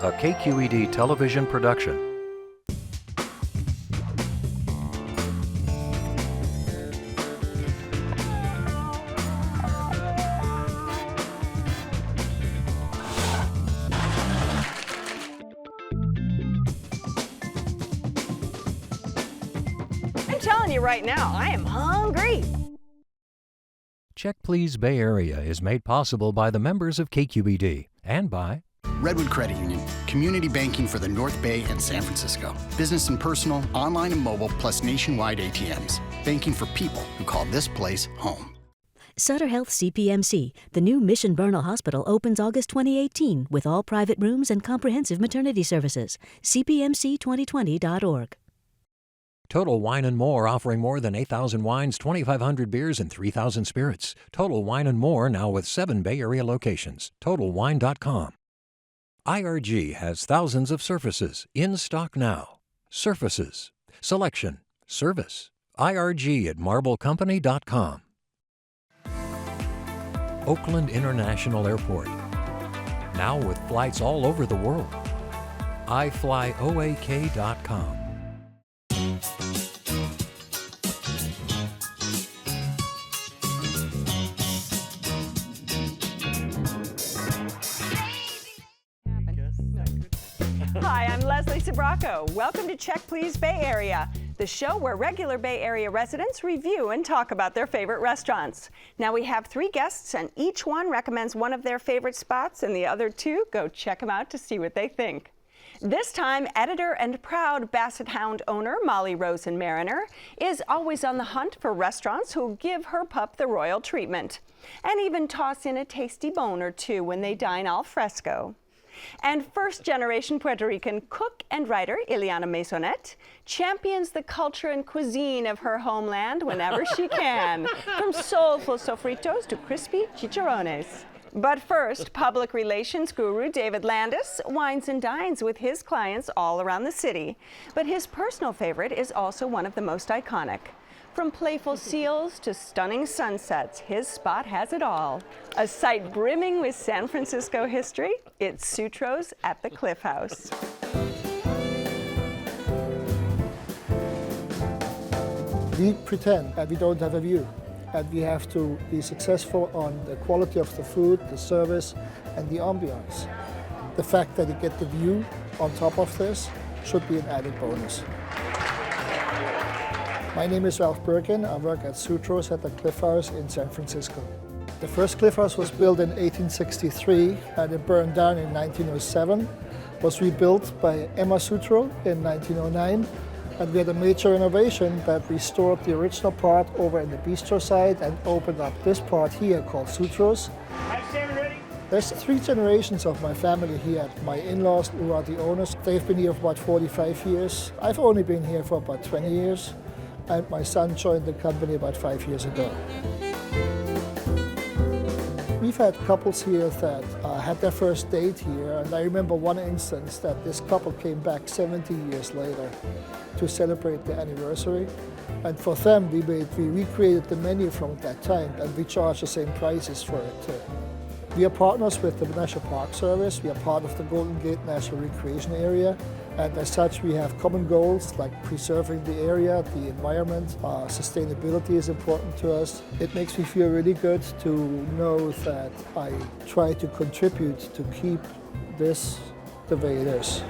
a KQED television production. I'm telling you right now, I am hungry. Check Please Bay Area is made possible by the members of KQED and by Redwood Credit Union, community banking for the North Bay and San Francisco. Business and personal, online and mobile, plus nationwide ATMs. Banking for people who call this place home. Sutter Health CPMC, the new Mission Bernal Hospital, opens August 2018 with all private rooms and comprehensive maternity services. cpmc2020.org. Total Wine & More, offering more than 8,000 wines, 2,500 beers, and 3,000 spirits. Total Wine & More, now with 7 Bay Area locations. TotalWine.com. IRG has thousands of surfaces in stock now. Surfaces, selection, service. IRG at MarbleCompany.com. Oakland International Airport, now with flights all over the world. iFlyOAK.com. Hi, I'm Leslie Sabraco. Welcome to Check Please Bay Area, the show where regular Bay Area residents review and talk about their favorite restaurants. Now we have 3 guests, and each one recommends one of their favorite spots, and the other 2 go check them out to see what they think. This time, editor and proud Basset Hound owner Molly Rosen Mariner is always on the hunt for restaurants who'll give her pup the royal treatment, and even toss in a tasty bone or 2 when they dine al fresco. And first-generation Puerto Rican cook and writer Ileana Maisonette champions the culture and cuisine of her homeland whenever she can, from soulful sofritos to crispy chicharrones. But first, public relations guru David Landis wines and dines with his clients all around the city. But his personal favorite is also one of the most iconic. From playful seals to stunning sunsets, his spot has it all. A site brimming with San Francisco history, it's Sutro's at the Cliff House. We pretend that we don't have a view, and we have to be successful on the quality of the food, the service, and the ambiance. The fact that you get the view on top of this should be an added bonus. My name is Ralph Burton. I work at Sutro's at the Cliff House in San Francisco. The first Cliff House was built in 1863 and it burned down in 1907. It was rebuilt by Emma Sutro in 1909, and we had a major renovation that restored the original part over in the bistro side and opened up this part here called Sutro's. There's 3 generations of my family here. My in-laws, who are the owners, they've been here for about 45 years. I've only been here for about 20 years. And my son joined the company about 5 years ago. We've had couples here that had their first date here, and I remember one instance that this couple came back 70 years later to celebrate their anniversary. And for them, we recreated the menu from that time, and we charge the same prices for it too. We are partners with the National Park Service. We are part of the Golden Gate National Recreation Area. And as such, we have common goals like preserving the area, the environment. Sustainability is important to us. It makes me feel really good to know that I try to contribute to keep this the way it is.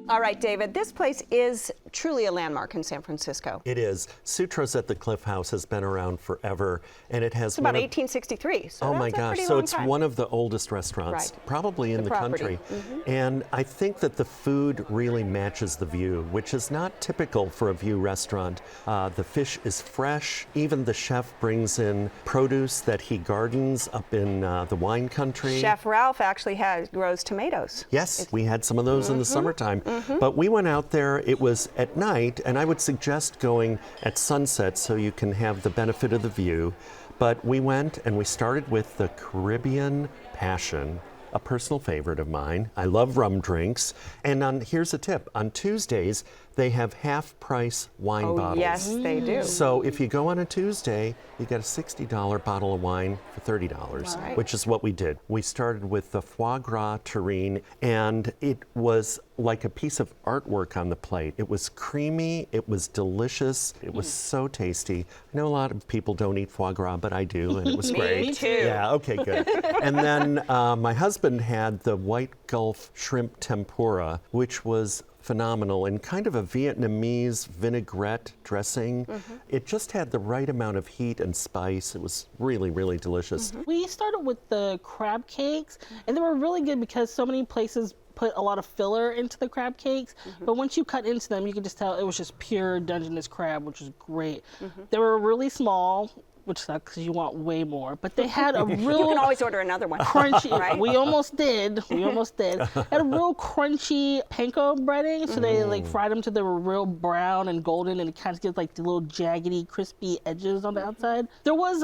All right, David, this place is truly a landmark in San Francisco. It is. Sutro's at the Cliff House has been around forever, and it has It's about 1863, so oh that's my a gosh, pretty so long it's time. one of the oldest restaurants probably in the country. And I think that the food really matches the view, which is not typical for a view restaurant. The fish is fresh. Even the chef brings in produce that he gardens up in the wine country. Chef Ralph actually grows tomatoes. Yes, we had some of those in the summertime. But we went out there, it was at night, and I would suggest going at sunset so you can have the benefit of the view. But we went and we started with the Caribbean Passion, a personal favorite of mine. I love rum drinks. And here's a tip. On Tuesdays, they have half-price wine bottles. Yes, they do. So if you go on a Tuesday, you get a $60 bottle of wine for $30, Right. which is what we did. We started with the foie gras terrine, and it was like a piece of artwork on the plate. It was creamy, it was delicious, it was so tasty. I know a lot of people don't eat foie gras, but I do, and it was great. Me too. Yeah, okay, good. And then my husband had the White Gulf shrimp tempura, which was phenomenal, and kind of a Vietnamese vinaigrette dressing. It just had the right amount of heat and spice. It was really, really delicious. We started with the crab cakes, and they were really good because so many places put a lot of filler into the crab cakes, but once you cut into them, you could just tell it was just pure Dungeness crab, which was great. They were really small, which sucks because you want way more, but they had a real... You can always order another one. Crunchy, right? we almost did. Had a real crunchy panko breading, so they like fried them till they were real brown and golden, and it kind of gives like the little jaggedy, crispy edges on the outside. There was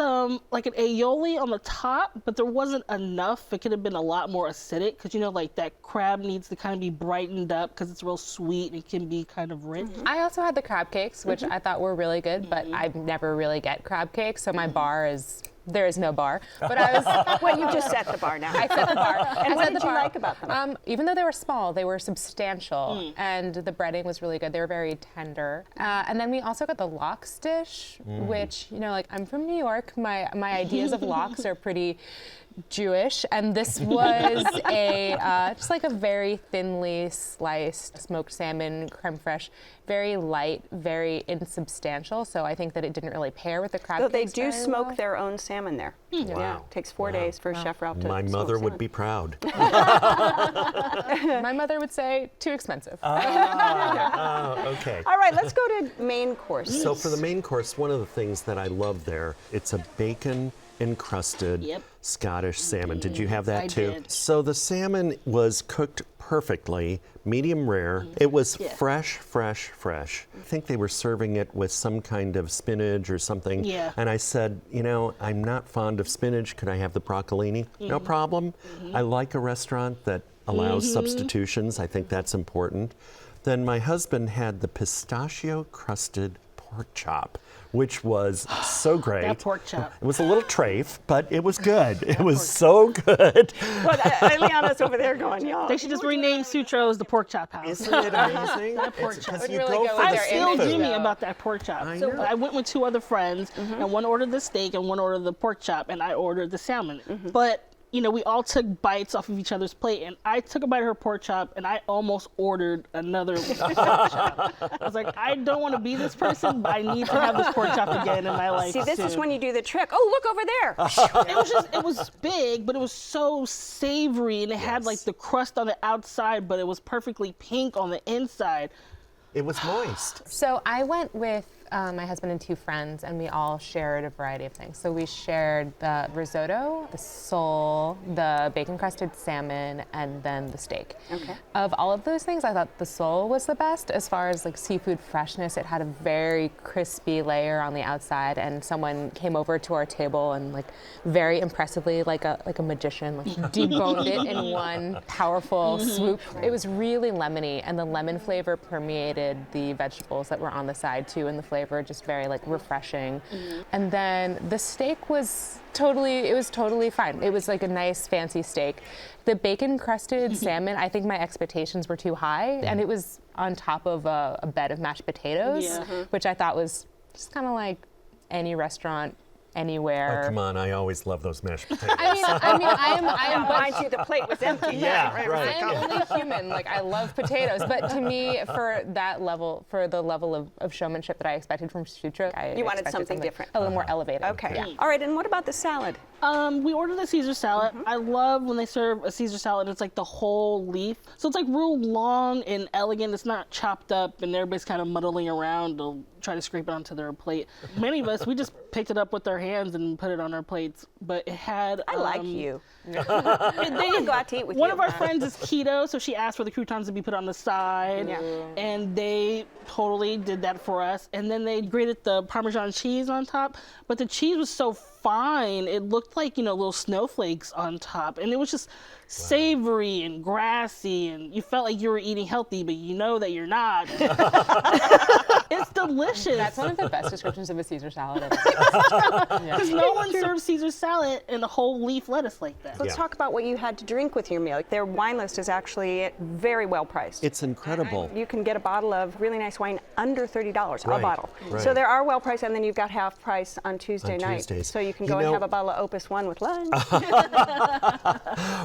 like an aioli on the top, but there wasn't enough. It could have been a lot more acidic, because you know, like that crab needs to kind of be brightened up because it's real sweet and it can be kind of rich. I also had the crab cakes, which I thought were really good, but I never really get crab cakes, so my bar is, there is no bar. But I was... Well, you just set the bar now. I set the bar. And what did you like about them? Even though they were small, they were substantial, and the breading was really good. They were very tender. And then we also got the lox dish, which, you know, like, I'm from New York. My ideas of lox are pretty Jewish, and this was a just like a very thinly sliced smoked salmon, creme fraiche, very light, very insubstantial. So I think that it didn't really pair with the crab So they cakes do very smoke well. their own salmon there. Yeah, Wow. takes 4 days for Chef Ralph to My smoke mother would salmon. be proud. My mother would say too expensive. Okay. All right, let's go to main course. So for the main course, one of the things that I love there, it's a bacon encrusted Scottish salmon. Did you have that I too? did. So the salmon was cooked perfectly, medium rare. It was fresh. I think they were serving it with some kind of spinach or something. Yeah. And I said, you know, I'm not fond of spinach. Could I have the broccolini? No problem. I like a restaurant that allows substitutions. I think that's important. Then my husband had the pistachio crusted pork chop, which was so great. That pork chop. It was a little trafe, but it was good. It was so good. Well, Ileana's over there going, y'all. They should just rename Sutro as the pork chop house. Isn't it amazing? That pork chop. Because Would you really go go for with the their Still image, seafood. dreaming though. about that pork chop. I So know. I went with two other friends, and one ordered the steak and one ordered the pork chop, and I ordered the salmon. But you know, we all took bites off of each other's plate, and I took a bite of her pork chop, and I almost ordered another pork chop. I was like, I don't want to be this person, but I need to have this pork chop again in my life. See, this is soon. when you do the trick. Oh, look over there. It was big, but it was so savory, and it had like the crust on the outside, but it was perfectly pink on the inside. It was moist. So I went with my husband and two friends, and we all shared a variety of things. So we shared the risotto, the sole, the bacon-crusted salmon, and then the steak. Okay. Of all of those things, I thought the sole was the best. As far as like seafood freshness, it had a very crispy layer on the outside, and someone came over to our table and like very impressively, like a magician, like deboned it in one powerful swoop. It was really lemony, and the lemon flavor permeated the vegetables that were on the side too, and the flavor just very like refreshing. And then the steak was totally fine. It was like a nice fancy steak. The bacon crusted salmon, I think my expectations were too high, and it was on top of a bed of mashed potatoes, which I thought was just kind of like any restaurant anywhere. Oh, come on, I always love those mashed potatoes. I am Mind you, the plate was empty. Yeah, Right. right. I am only human. Like, I love potatoes, but to me, for that level, for the level of showmanship that I expected from Sutro, You wanted expected something different. a little more elevated. Okay. Yeah. All right, and what about the salad? We ordered a Caesar salad. I love when they serve a Caesar salad. It's like the whole leaf. So it's like real long and elegant. It's not chopped up and everybody's kind of muddling around to try to scrape it onto their plate. Many of us, we just picked it up with our hands and put it on our plates. But it had... I like you. They I want to go out to eat with One you. of our friends is keto, so she asked for the croutons to be put on the side. Yeah. And they totally did that for us. And then they grated the Parmesan cheese on top. But the cheese was so fine. It looked like, little snowflakes on top. And it was just savory and grassy. And you felt like you were eating healthy, but you know that you're not. It's delicious. That's one of the best descriptions of a Caesar salad. Because no one serves Caesar salad and a whole leaf lettuce like that. Let's talk about what you had to drink with your meal. Their wine list is actually very well priced. It's incredible. You can get a bottle of really nice wine under $30 a Right, bottle. right. So there are well priced, and then you've got half price on Tuesday night. Tuesdays. So you can go and have a bottle of Opus One with lunch.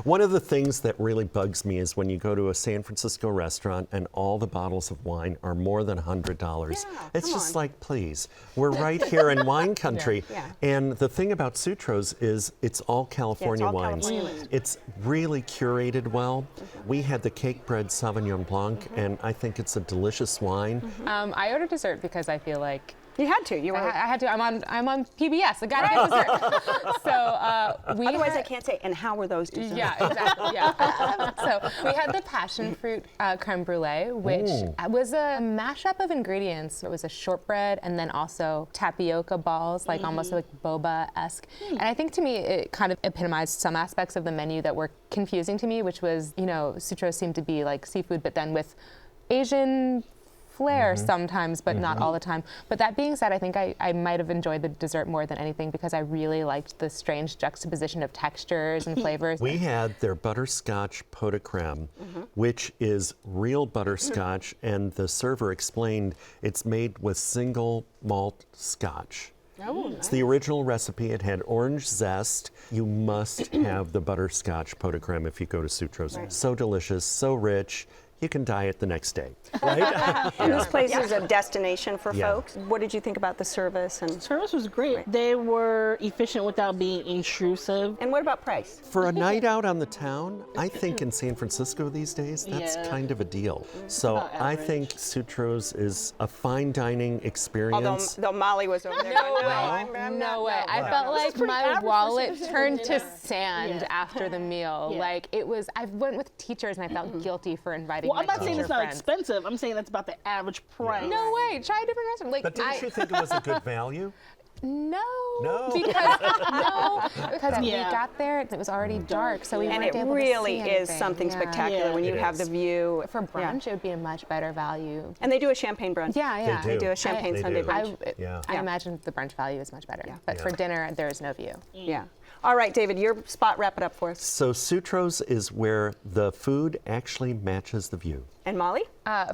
One of the things that really bugs me is when you go to a San Francisco restaurant and all the bottles of wine are more than $100. It's just like, please, we're right here in wine country. And the thing about Sutro's is it's all California wines. It's really curated well. We had the cake bread Sauvignon Blanc, and I think it's a delicious wine. I ordered dessert because I feel like you had to. You were. I had to. I'm on PBS. I gotta get dessert. So otherwise, I can't say. And how were those desserts? Yeah, exactly. Yeah. So we had the passion fruit creme brulee, which was a mashup of ingredients. It was a shortbread and then also tapioca balls, like almost like boba-esque. And I think to me, it kind of epitomized some aspects of the menu that were confusing to me, which was, Sutro seemed to be like seafood, but then with Asian flair sometimes, but not all the time. But that being said, I think I might have enjoyed the dessert more than anything because I really liked the strange juxtaposition of textures and flavors. We had their butterscotch pot de creme, which is real butterscotch, and the server explained it's made with single malt scotch. Oh, It's the original recipe. It had orange zest. You must have the butterscotch pot de creme if you go to Sutro's. So delicious, so rich. You can diet the next day, right? And this place is a destination for folks. What did you think about the service? And service was great. They were efficient without being intrusive. And what about price? For a night out on the town, I think in San Francisco these days, that's kind of a deal. So I think Sutro's is a fine dining experience. Although Molly was over there. No way. I felt like my wallet turned to sand after the meal. Like it was, I went with teachers and I felt guilty for inviting Well, I'm not my saying teacher it's not friends. expensive. I'm saying that's about the average price. No way. Try a different restaurant. Like, But didn't you think it was a good value? No. No. Because we got there, it was already dark, so we weren't able to see And it really is anything. something spectacular when you have the view. For brunch, it would be a much better value. And they do a champagne brunch. Yeah. They do a champagne Sunday brunch. I imagine the brunch value is much better. But for dinner, there is no view. Yeah. All right, David, your spot, wrap it up for us. So Sutro's is where the food actually matches the view. And Molly?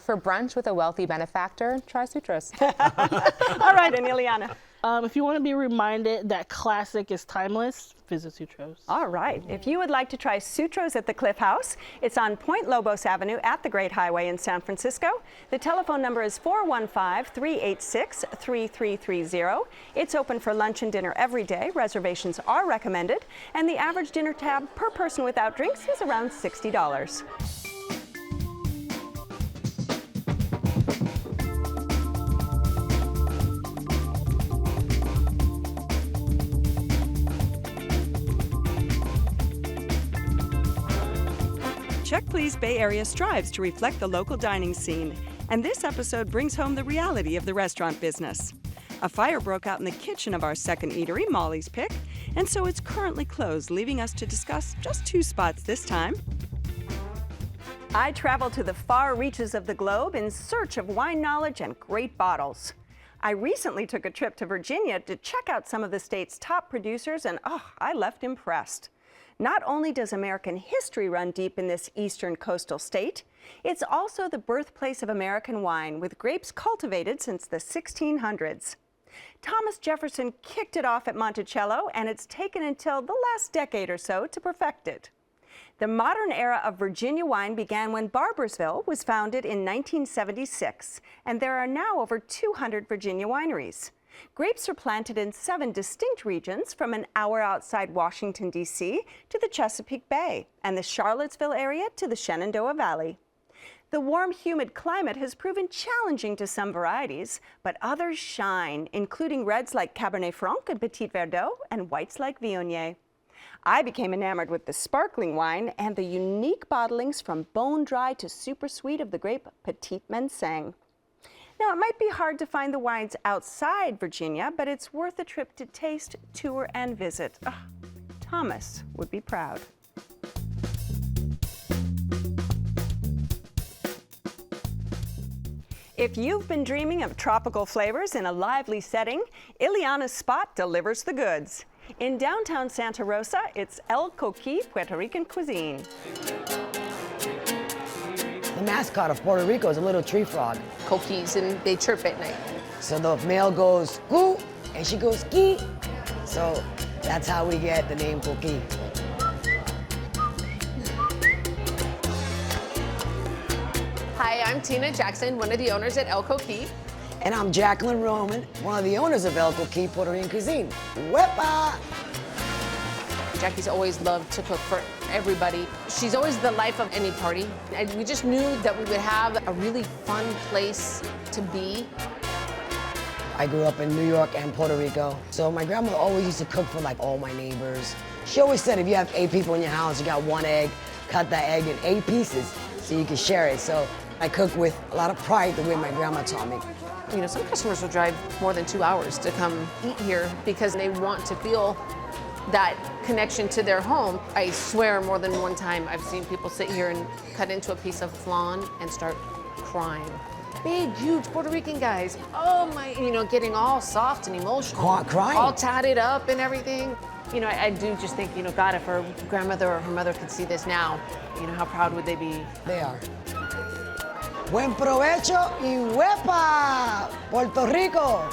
For brunch with a wealthy benefactor, try Sutro's. All right, and Ileana? If you want to be reminded that classic is timeless, visit Sutro's. All right. If you would like to try Sutro's at the Cliff House, it's on Point Lobos Avenue at the Great Highway in San Francisco. The telephone number is 415-386-3330. It's open for lunch and dinner every day. Reservations are recommended. And the average dinner tab per person without drinks is around $60. Check Please Bay Area strives to reflect the local dining scene, and this episode brings home the reality of the restaurant business. A fire broke out in the kitchen of our second eatery, Molly's Pick, and so it's currently closed, leaving us to discuss just 2 spots this time. I traveled to the far reaches of the globe in search of wine knowledge and great bottles. I recently took a trip to Virginia to check out some of the state's top producers, and I left impressed. Not only does American history run deep in this eastern coastal state, it's also the birthplace of American wine, with grapes cultivated since the 1600s. Thomas Jefferson kicked it off at Monticello, and it's taken until the last decade or so to perfect it. The modern era of Virginia wine began when Barboursville was founded in 1976, and there are now over 200 Virginia wineries. Grapes are planted in 7 distinct regions, from an hour outside Washington, D.C. to the Chesapeake Bay, and the Charlottesville area to the Shenandoah Valley. The warm, humid climate has proven challenging to some varieties, but others shine, including reds like Cabernet Franc and Petit Verdot, and whites like Viognier. I became enamored with the sparkling wine and the unique bottlings from bone dry to super sweet of the grape Petit Manseng. Now, it might be hard to find the wines outside Virginia, but it's worth a trip to taste, tour, and visit. Thomas would be proud. If you've been dreaming of tropical flavors in a lively setting, Ileana's Spot delivers the goods. In downtown Santa Rosa, it's El Coqui Puerto Rican cuisine. The mascot of Puerto Rico is a little tree frog. Coquis, and they chirp at night. So the male goes coo, and she goes ki. So that's how we get the name Coqui. Hi, I'm Tina Jackson, one of the owners at El Coqui. And I'm Jacqueline Roman, one of the owners of El Coqui Puerto Rican Cuisine. Wepa! Jackie's always loved to cook for everybody. She's always the life of any party. And we just knew that we would have a really fun place to be. I grew up in New York and Puerto Rico, so my grandmother always used to cook for like all my neighbors. She always said if you have 8 people in your house, you got 1 egg, cut that egg in 8 pieces so you can share it. So I cook with a lot of pride the way my grandma taught me. You know, some customers will drive more than 2 hours to come eat here because they want to feel that connection to their home. I swear more than one time I've seen people sit here and cut into a piece of flan and start crying. Big, huge Puerto Rican guys. Oh my, you know, getting all soft and emotional. Crying? All tatted up and everything. You know, I do just think, you know, God, if her grandmother or her mother could see this now, you know, how proud would they be? They are. Buen provecho y huepa, Puerto Rico.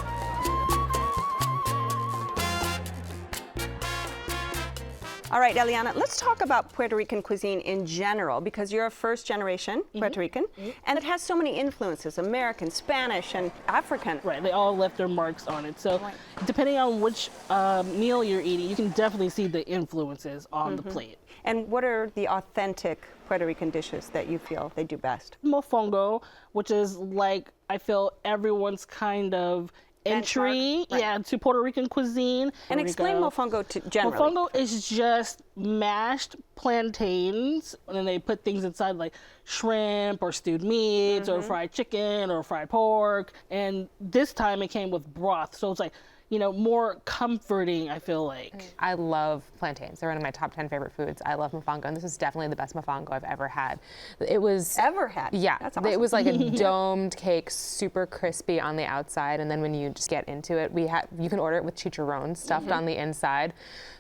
All right, Ileana, let's talk about Puerto Rican cuisine in general, because you're a first-generation Puerto Rican, and it has so many influences, American, Spanish, and African. Right, they all left their marks on it. So depending on which meal you're eating, you can definitely see the influences on the plate. And what are the authentic Puerto Rican dishes that you feel they do best? Mofongo, which is like, I feel everyone's kind of entry, to Puerto Rican cuisine. And explain mofongo generally. Mofongo is just mashed plantains, and then they put things inside like shrimp or stewed meats or fried chicken or fried pork. And this time it came with broth, so it's like, you know, more comforting, I feel like. I love plantains. They're one of my top 10 favorite foods. I love mofongo, and this is definitely the best mofongo I've ever had. It was... Ever had? Yeah. That's awesome. It was like a domed cake, super crispy on the outside, and then when you just get into it, you can order it with chicharron stuffed on the inside.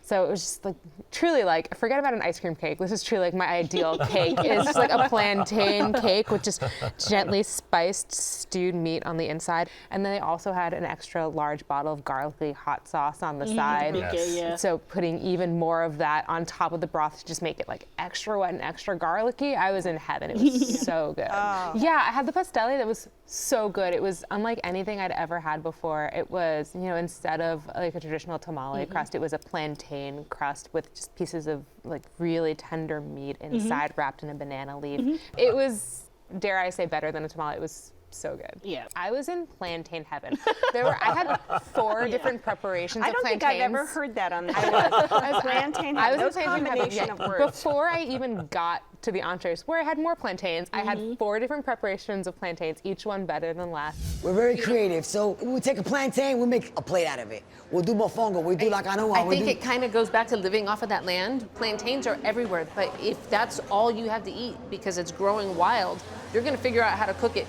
So it was just like, truly like, forget about an ice cream cake. This is truly like my ideal cake. It's just like a plantain cake with just gently spiced stewed meat on the inside. And then they also had an extra large bottle of garlicky hot sauce on the side. Yes. So putting even more of that on top of the broth to just make it like extra wet and extra garlicky. I was in heaven. It was so good. Yeah, I had the pastelli that was so good. It was unlike anything I'd ever had before. It was, you know, instead of like a traditional tamale crust, it was a plantain crust with just pieces of like really tender meat inside wrapped in a banana leaf. It was, dare I say, better than a tamale. It was so good. Yeah. I was in plantain heaven. I had 4 different preparations of plantains. I don't think I've ever heard that on this. Plantain I was heaven. in plantain Combination heaven. of words. Before I even got to the entrees, where I had more plantains, I had 4 different preparations of plantains, each one better than last. We're very creative, so we take a plantain, we make a plate out of it. We'll do mofongo, we do like canoa. I think it kind of goes back to living off of that land. Plantains are everywhere, but if that's all you have to eat because it's growing wild, you're going to figure out how to cook it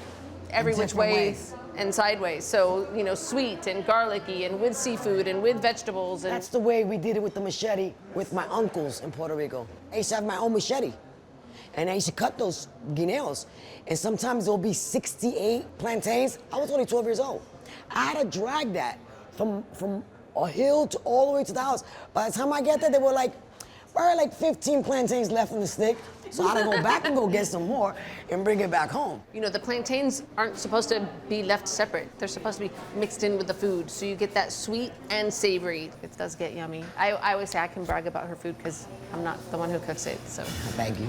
every which way and sideways. So, you know, sweet and garlicky and with seafood and with vegetables. And That's the way we did it with the machete with my uncles in Puerto Rico. I used to have my own machete, and I used to cut those guineos. And sometimes there'll be 68 plantains. I was only 12 years old. I had to drag that from a hill to all the way to the house. By the time I get there, there were like, probably like 15 plantains left in the stick. So I had to go back and go get some more and bring it back home. you know, the plantains aren't supposed to be left separate. They're supposed to be mixed in with the food. So you get that sweet and savory. It does get yummy. I always say I can brag about her food because I'm not the one who cooks it. So Thank you.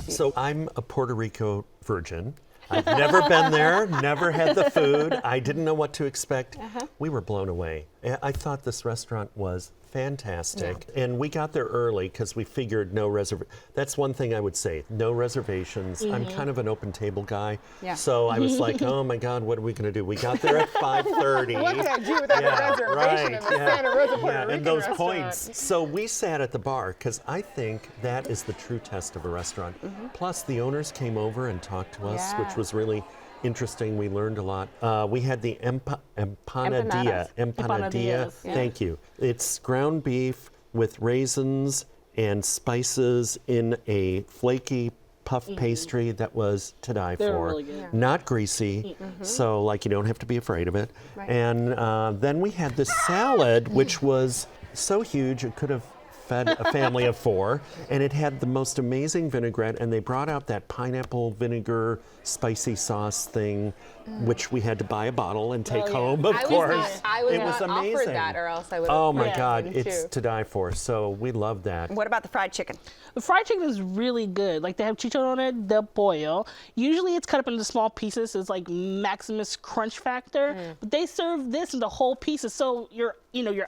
So I'm a Puerto Rico virgin. I've never been there, never had the food. I didn't know what to expect. We were blown away. I thought this restaurant was fantastic. And we got there early because we figured no reservation. That's one thing I would say, no reservations. I'm kind of an open table guy. Yeah. So I was like, oh my God, what are we going to do? We got there at 5:30. What can I do without a reservation in the Santa Rosa Puerto Rican and those restaurant? points. So we sat at the bar because I think that is the true test of a restaurant. Plus the owners came over and talked to us, which was really interesting. We learned a lot. We had the empanadilla. Empanadillas. Thank you. It's ground beef with raisins and spices in a flaky puff pastry that was to die They're for. really good. Not greasy, so like you don't have to be afraid of it. And then we had this salad, which was so huge it could have fed a family of 4, and it had the most amazing vinaigrette, and they brought out that pineapple vinegar spicy sauce thing, which we had to buy a bottle and take home, of course. I was it not was amazing. offered that, or else I would have. Oh my God, it's to die for. So we love that. What about the fried chicken? The fried chicken is really good. Like, they have chicharrones de pollo. Usually it's cut up into small pieces. It's like Maximus crunch factor. But they serve this into whole pieces. So your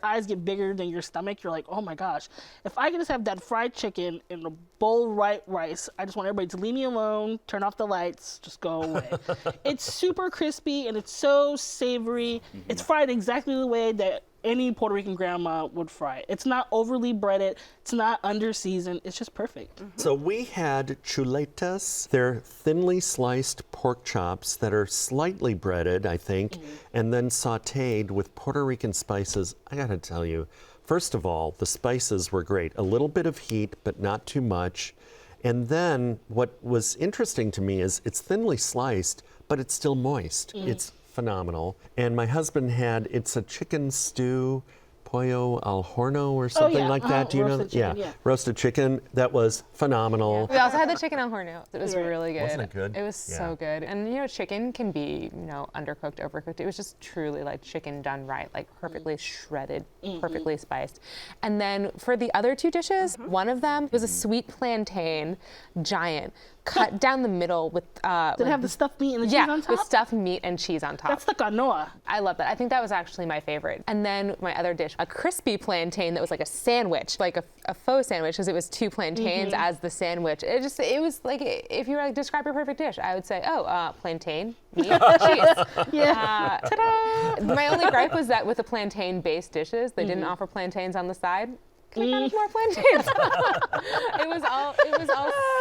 eyes get bigger than your stomach. You're like, oh my gosh. If I can just have that fried chicken in a bowl of white rice, I just want everybody to leave me alone, turn off the lights, just go away. It's super crispy and it's so savory. It's fried exactly the way that any Puerto Rican grandma would fry it. It's not overly breaded. It's not under seasoned. It's just perfect. So we had chuletas. They're thinly sliced pork chops that are slightly breaded, I think, and then sautéed with Puerto Rican spices. I gotta tell you, first of all, the spices were great. A little bit of heat, but not too much. And then what was interesting to me is it's thinly sliced, but it's still moist. It's phenomenal. And my husband it's a chicken stew, pollo al horno or something like that. Do you know that? Chicken, Roasted chicken. That was phenomenal. We also had the chicken al horno. It was really good. Wasn't it good? It was so good. And chicken can be, undercooked, overcooked. It was just truly like chicken done right, like perfectly shredded, perfectly spiced. And then for the other 2 dishes, one of them was a sweet plantain, giant, cut down the middle with Did it have the stuffed meat and the cheese on top? with stuffed meat and cheese on top. That's the canoa. I love that. I think that was actually my favorite. And then my other dish, a crispy plantain that was like a sandwich, like a faux sandwich, because it was 2 plantains as the sandwich. It was like, if you were like, describe your perfect dish, I would say, plantain, meat, cheese. Ta-da! My only gripe was that with the plantain-based dishes, they didn't offer plantains on the side. Could have more plantains. It was all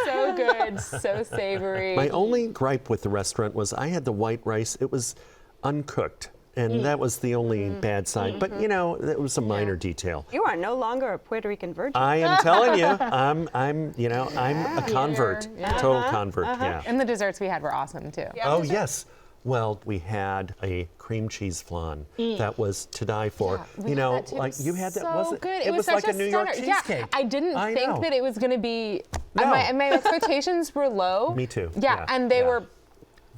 so good, so savory. My only gripe with the restaurant was I had the white rice. It was uncooked. And that was the only bad side. But, it was a minor detail. You are no longer a Puerto Rican virgin. I am telling you, I'm a convert, total convert, And the desserts we had were awesome, too. Oh, yes. Well, we had a cream cheese flan that was to die for. Like you had that, so was it? good. It was such like a New York stunner. cheesecake. I didn't think that it was going to be. No. My expectations were low. Me too. And they were.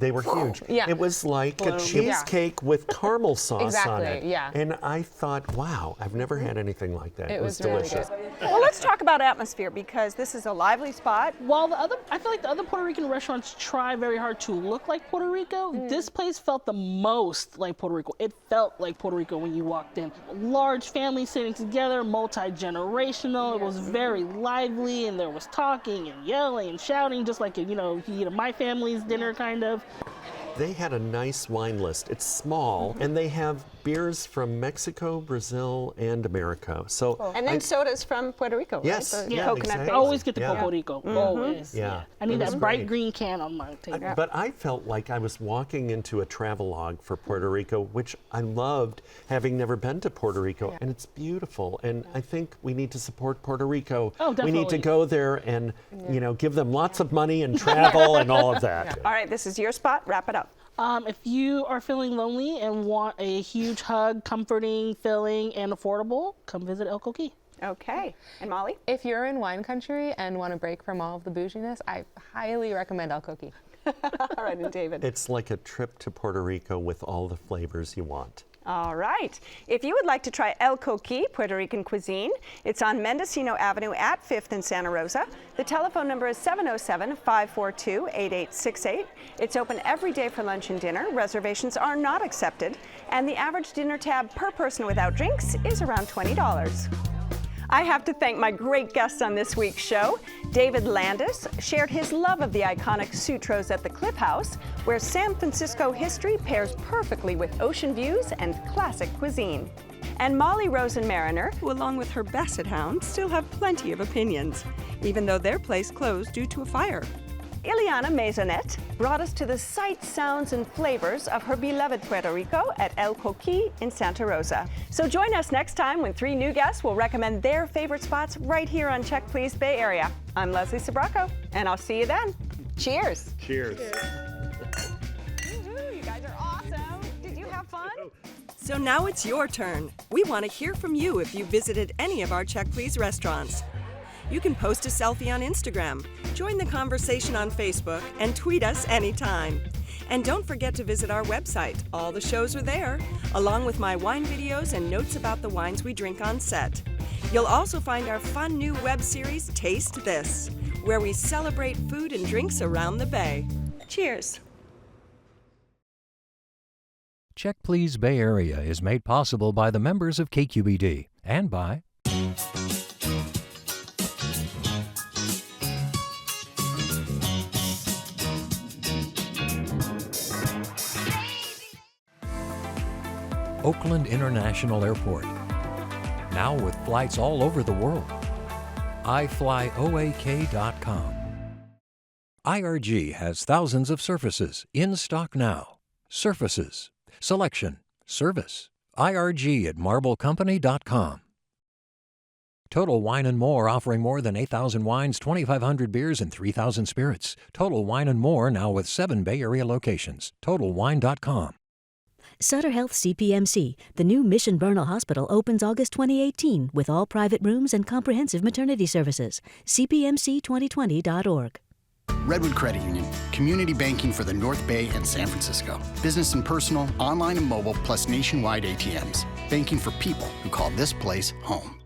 They were huge. Yeah. It was like a cheesecake with caramel sauce on it. Yeah. And I thought, wow, I've never had anything like that. It was really delicious. good. Well, let's talk about atmosphere because this is a lively spot. While I feel like the other Puerto Rican restaurants try very hard to look like Puerto Rico, this place felt the most like Puerto Rico. It felt like Puerto Rico when you walked in. Large families sitting together, multi-generational. It was very lively, and there was talking and yelling and shouting, just like you eat a My Family's dinner kind of. They had a nice wine list. It's small, and they have beers from Mexico, Brazil, and America. So and then sodas from Puerto Rico. Yes, right? exactly. I always get the Puerto Rico. Always. Yeah. I need that bright great. green can on my table. But I felt like I was walking into a travelogue for Puerto Rico, which I loved, having never been to Puerto Rico. And it's beautiful. And I think we need to support Puerto Rico. Oh, definitely. We need to go there and, give them lots of money and travel and all of that. All right, this is your spot. Wrap it up. If you are feeling lonely and want a huge hug, comforting, filling, and affordable, come visit El Coqui. Okay. And Molly? If you're in wine country and want to break from all of the bouginess, I highly recommend El Coqui. All right, and David? It's like a trip to Puerto Rico with all the flavors you want. All right. If you would like to try El Coqui, Puerto Rican cuisine, it's on Mendocino Avenue at 5th in Santa Rosa. The telephone number is 707-542-8868. It's open every day for lunch and dinner. Reservations are not accepted. And the average dinner tab per person without drinks is around $20. I have to thank my great guests on this week's show. David Landis shared his love of the iconic Sutros at the Cliff House, where San Francisco history pairs perfectly with ocean views and classic cuisine. And Molly Rosen-Mariner, who along with her basset hound still have plenty of opinions, even though their place closed due to a fire. Ileana Maisonet brought us to the sights, sounds, and flavors of her beloved Puerto Rico at El Coqui in Santa Rosa. So join us next time when 3 new guests will recommend their favorite spots right here on Check Please Bay Area. I'm Leslie Sbrocco, and I'll see you then. Cheers. Cheers. Woo-hoo, you guys are awesome. Did you have fun? So now it's your turn. We want to hear from you if you visited any of our Check Please restaurants. You can post a selfie on Instagram, join the conversation on Facebook, and tweet us anytime. And don't forget to visit our website. All the shows are there, along with my wine videos and notes about the wines we drink on set. You'll also find our fun new web series, Taste This, where we celebrate food and drinks around the Bay. Cheers. Check Please Bay Area is made possible by the members of KQED and by Oakland International Airport, now with flights all over the world. iFlyOAK.com. IRG has thousands of surfaces in stock now. Surfaces, selection, service. IRG at MarbleCompany.com. Total Wine & More, offering more than 8,000 wines, 2,500 beers, and 3,000 spirits. Total Wine & More, now with 7 Bay Area locations. TotalWine.com. Sutter Health CPMC, the new Mission Bernal Hospital, opens August 2018 with all private rooms and comprehensive maternity services. CPMC2020.org. Redwood Credit Union, community banking for the North Bay and San Francisco. Business and personal, online and mobile, plus nationwide ATMs. Banking for people who call this place home.